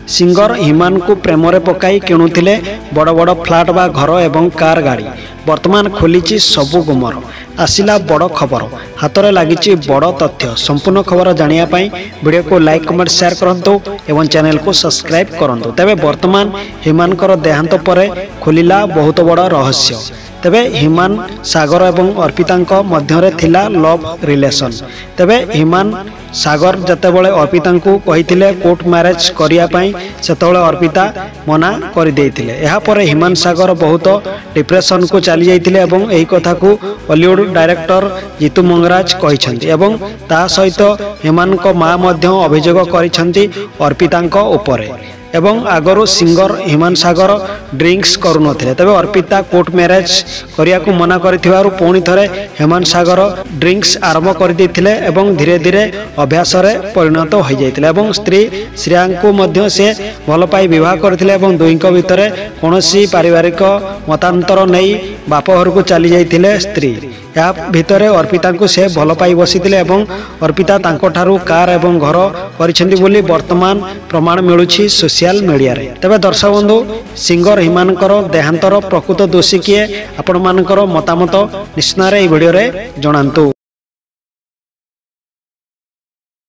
Singer हिमान को प्रेम रे पकाई किणुथिले बड़ बड़ फ्लाट बा घर एवं कार गाड़ी। वर्तमान खोलीची सबु गुमर आसिला बड़ खबर हाथ में लगी बड़ तथ्य। संपूर्ण खबर जानिया पाई वीडियो को लाइक कमेंट शेयर करंतु एवं चैनल को सब्सक्राइब करंतु। तेबे वर्तमान हिमान देहांत पर खोलिला बहुत बड़ रहस्य। तेबे हिमान सागर एवं अर्पिता मध्य थिला लव रिलेशन। तेबे हिमान सागर जतेबेले अर्पिता को कही कोर्ट मैरेज करने सेतेबेले अर्पिता मना कर देइथिले। एहा परे हिमान सागर बहुत डिप्रेशन को चली जाइथिले एवं एही कथा को बॉलीवुड डायरेक्टर जीतू मंगराज कहिसंती एवं ता सहित हिमान को मां मध्य अभियोग करिसंती अर्पिता उपरे। एवं आगरू सिंगर हिमान सागर ड्रिंक्स करुनथिले। तबे अर्पिता कोर्ट मैरेज करिया को मना करिथिबारु पुणी थरे हिमान सागर ड्रिंक्स आरंभ कर देथिले एवं धीरे धीरे अभ्यास रे परिणत हो जाइथिले एवं स्त्री श्रेया को मध्य से भल पाई विवाह करथिले एवं दुईक भितरे कोनोसी पारिवारिक मतांतर नहीं बाप घर को चली जाइथिले स्त्री। या भितरे अर्पिता को से भल पाई बसीथिले एवं अर्पिता तांको ठारू कार एवं घर करिसेंती बोली वर्तमान प्रमाण मिलुछि सोशल मीडिया रे। तबे दर्शक बंधु सिंगर हिमानकर देहांतर प्रकृत दोषी किए आपण मानकर मतामत निश्चय रे वीडियो रे जणांतु।